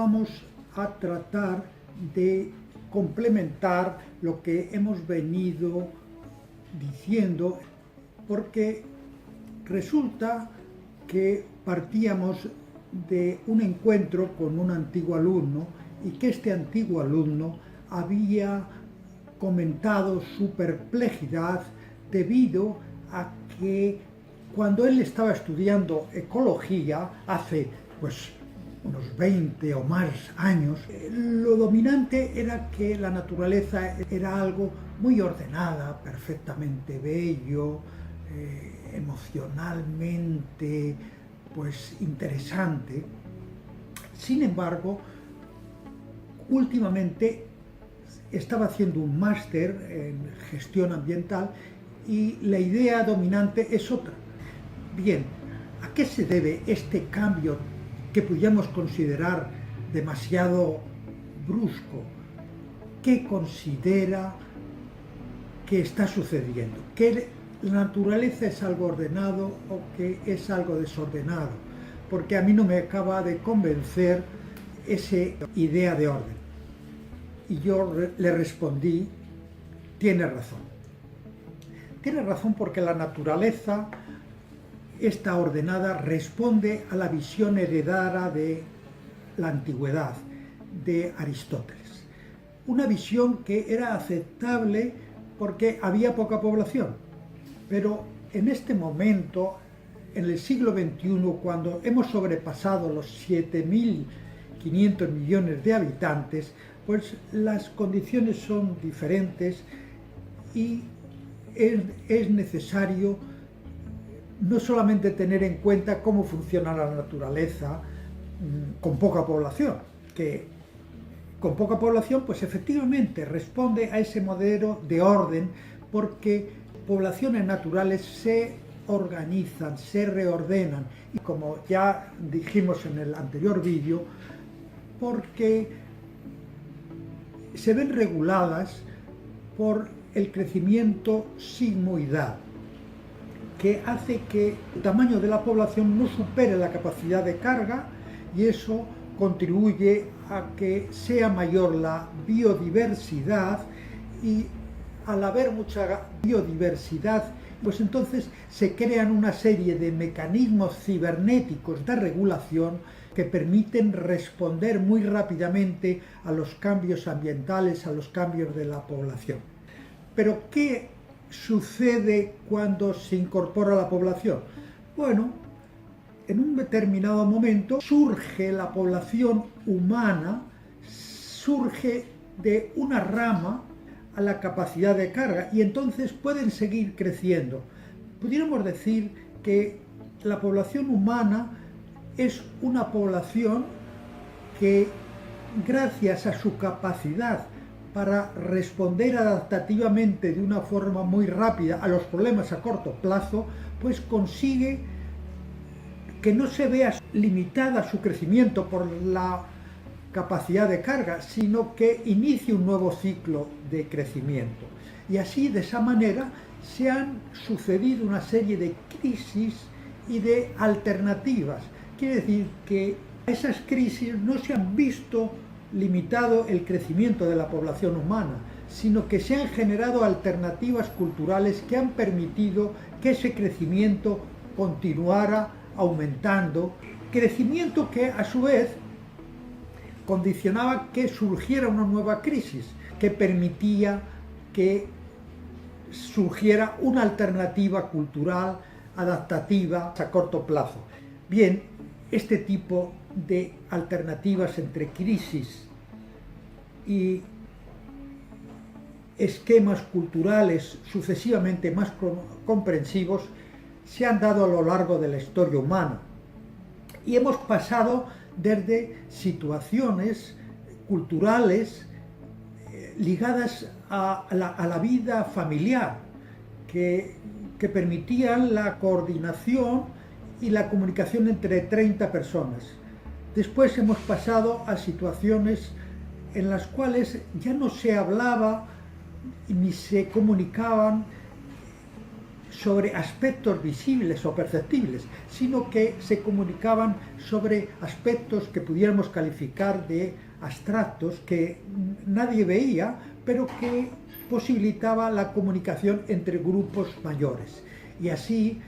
vamos a tratar de complementar lo que hemos venido diciendo, porque resulta que partíamos de un encuentro con un antiguo alumno y que este antiguo alumno había comentado su perplejidad debido a que cuando él estaba estudiando ecología hace unos 20 o más años, lo dominante era que la naturaleza era algo muy ordenada, perfectamente bello, emocionalmente interesante. Sin embargo, últimamente estaba haciendo un máster en gestión ambiental y la idea dominante es otra. Bien, ¿a qué se debe este cambio que pudiéramos considerar demasiado brusco? ¿Qué considera que está sucediendo? ¿Que la naturaleza es algo ordenado o que es algo desordenado? Porque a mí no me acaba de convencer esa idea de orden. Y yo le respondí, tiene razón. Tiene razón porque la naturaleza, esta ordenada, responde a la visión heredada de la antigüedad, de Aristóteles. Una visión que era aceptable porque había poca población. Pero en este momento, en el siglo XXI, cuando hemos sobrepasado los 7.500 millones de habitantes, pues las condiciones son diferentes y es necesario no solamente tener en cuenta cómo funciona la naturaleza con poca población, que con poca población pues efectivamente responde a ese modelo de orden, porque poblaciones naturales se organizan, se reordenan, y como ya dijimos en el anterior vídeo, porque se ven reguladas por el crecimiento sigmoidal, que hace que el tamaño de la población no supere la capacidad de carga, y eso contribuye a que sea mayor la biodiversidad, y al haber mucha biodiversidad, pues entonces se crean una serie de mecanismos cibernéticos de regulación que permiten responder muy rápidamente a los cambios ambientales, a los cambios de la población. Pero ¿qué sucede cuando se incorpora la población? Bueno, en un determinado momento surge la población humana, surge de una rama a la capacidad de carga, y entonces pueden seguir creciendo. Pudiéramos decir que la población humana es una población que, gracias a su capacidad para responder adaptativamente de una forma muy rápida a los problemas a corto plazo, pues consigue que no se vea limitada su crecimiento por la capacidad de carga, sino que inicie un nuevo ciclo de crecimiento. Y así, de esa manera, se han sucedido una serie de crisis y de alternativas. Quiere decir que a esas crisis no se han visto limitado el crecimiento de la población humana, sino que se han generado alternativas culturales que han permitido que ese crecimiento continuara aumentando, crecimiento que a su vez condicionaba que surgiera una nueva crisis, que permitía que surgiera una alternativa cultural adaptativa a corto plazo. Bien, este tipo de alternativas entre crisis y esquemas culturales sucesivamente más comprensivos se han dado a lo largo de la historia humana, y hemos pasado desde situaciones culturales ligadas a la vida familiar, que permitían la coordinación y la comunicación entre 30 personas. Después hemos pasado a situaciones en las cuales ya no se hablaba ni se comunicaban sobre aspectos visibles o perceptibles, sino que se comunicaban sobre aspectos que pudiéramos calificar de abstractos, que nadie veía, pero que posibilitaba la comunicación entre grupos mayores. Y así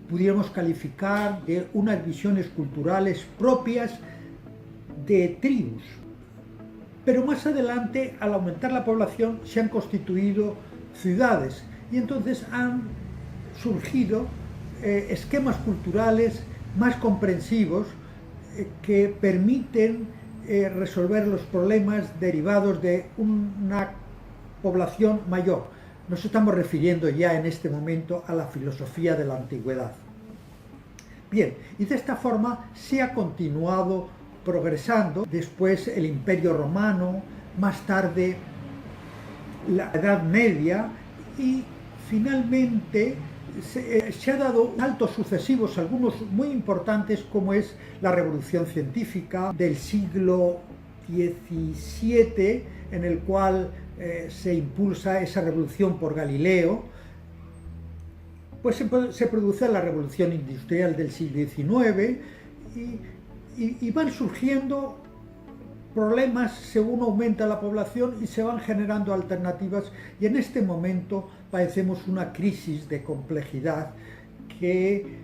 pudiéramos calificar de unas visiones culturales propias de tribus. Pero más adelante, al aumentar la población, se han constituido ciudades y entonces han surgido esquemas culturales más comprensivos que permiten resolver los problemas derivados de una población mayor. Nos estamos refiriendo ya en este momento a la filosofía de la antigüedad. Bien, y de esta forma se ha continuado progresando, después el Imperio Romano, más tarde la Edad Media y finalmente se ha dado saltos sucesivos, algunos muy importantes, como es la Revolución Científica del siglo XVII, en el cual se impulsa esa revolución por Galileo. Pues se produce la Revolución Industrial del siglo XIX y van surgiendo problemas según aumenta la población y se van generando alternativas, y en este momento padecemos una crisis de complejidad que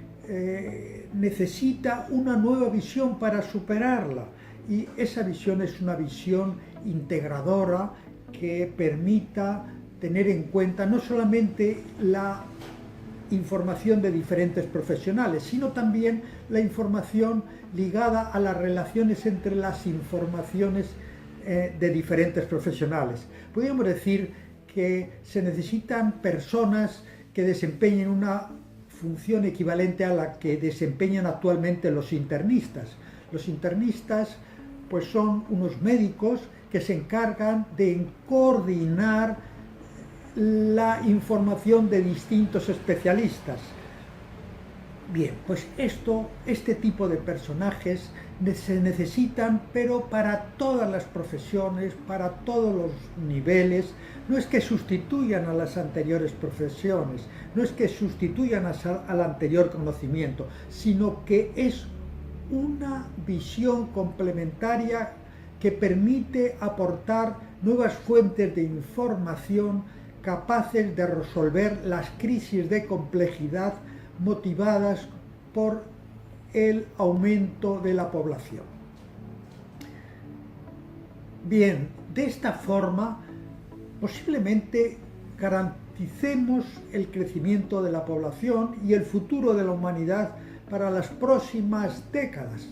necesita una nueva visión para superarla, y esa visión es una visión integradora que permita tener en cuenta no solamente la información de diferentes profesionales, sino también la información ligada a las relaciones entre las informaciones de diferentes profesionales. Podríamos decir que se necesitan personas que desempeñen una función equivalente a la que desempeñan actualmente los internistas. Los internistas pues son unos médicos que se encargan de coordinar la información de distintos especialistas. Bien, pues este tipo de personajes se necesitan, pero para todas las profesiones, para todos los niveles. No es que sustituyan a las anteriores profesiones, no es que sustituyan al anterior conocimiento, sino que es una visión complementaria que permite aportar nuevas fuentes de información capaces de resolver las crisis de complejidad motivadas por el aumento de la población. Bien, de esta forma posiblemente garanticemos el crecimiento de la población y el futuro de la humanidad para las próximas décadas,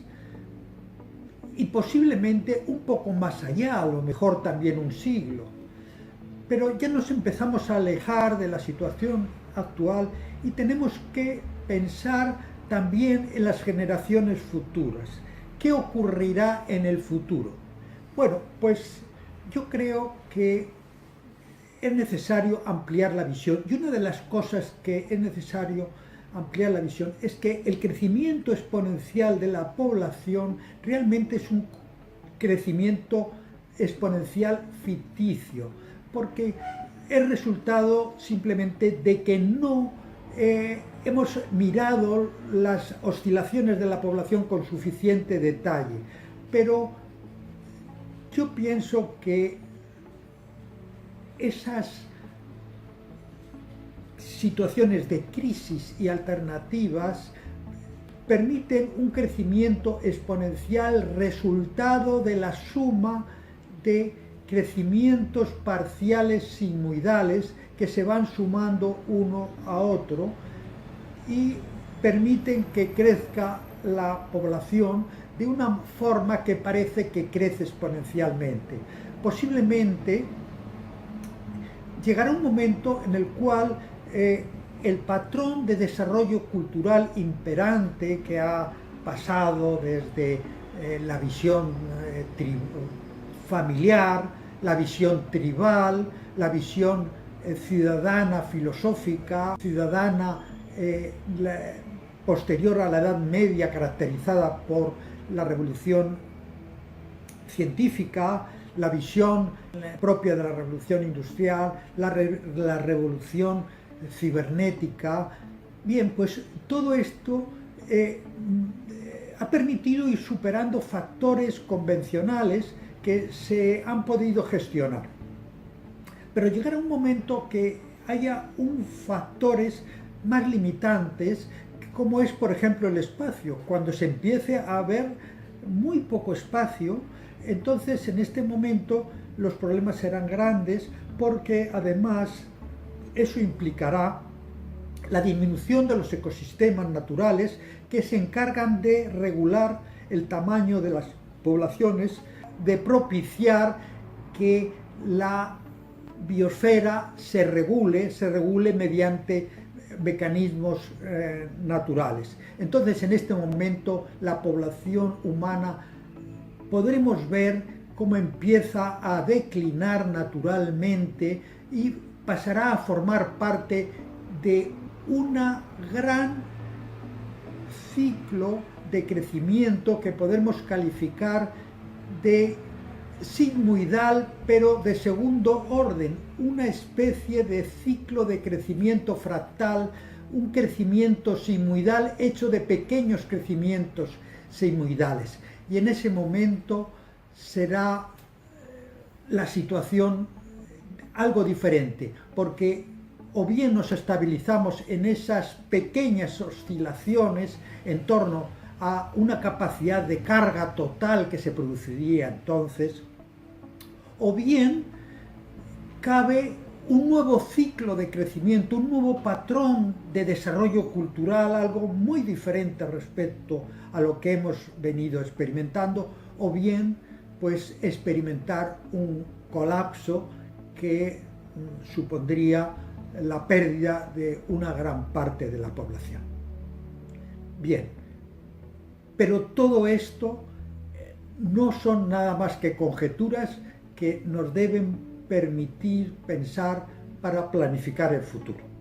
y posiblemente un poco más allá, a lo mejor también un siglo. Pero ya nos empezamos a alejar de la situación actual y tenemos que pensar también en las generaciones futuras. ¿Qué ocurrirá en el futuro? Bueno, pues yo creo que es necesario ampliar la visión, y una de las cosas que es necesario ampliar la visión es que el crecimiento exponencial de la población realmente es un crecimiento exponencial ficticio, porque es resultado simplemente de que no hemos mirado las oscilaciones de la población con suficiente detalle. Pero yo pienso que esas situaciones de crisis y alternativas permiten un crecimiento exponencial resultado de la suma de crecimientos parciales sinusoidales que se van sumando uno a otro y permiten que crezca la población de una forma que parece que crece exponencialmente. Posiblemente llegará un momento en el cual el patrón de desarrollo cultural imperante que ha pasado desde la visión familiar, la visión tribal, la visión ciudadana filosófica, ciudadana posterior a la Edad Media, caracterizada por la revolución científica, la visión propia de la revolución industrial, la revolución cibernética. Bien, pues todo esto ha permitido ir superando factores convencionales que se han podido gestionar. Pero llegará un momento que haya factores más limitantes, como es, por ejemplo, el espacio. Cuando se empiece a haber muy poco espacio, entonces en este momento los problemas serán grandes, porque además eso implicará la disminución de los ecosistemas naturales que se encargan de regular el tamaño de las poblaciones, de propiciar que la biosfera se regule mediante mecanismos naturales. Entonces, en este momento, la población humana podremos ver cómo empieza a declinar naturalmente y pasará a formar parte de un gran ciclo de crecimiento que podemos calificar de sigmoidal, pero de segundo orden, una especie de ciclo de crecimiento fractal, un crecimiento sigmoidal hecho de pequeños crecimientos sigmoidales. Y en ese momento será la situación algo diferente, porque o bien nos estabilizamos en esas pequeñas oscilaciones en torno a una capacidad de carga total que se produciría entonces, o bien cabe un nuevo ciclo de crecimiento, un nuevo patrón de desarrollo cultural, algo muy diferente respecto a lo que hemos venido experimentando, o bien pues experimentar un colapso que supondría la pérdida de una gran parte de la población. Bien, pero todo esto no son nada más que conjeturas que nos deben permitir pensar para planificar el futuro.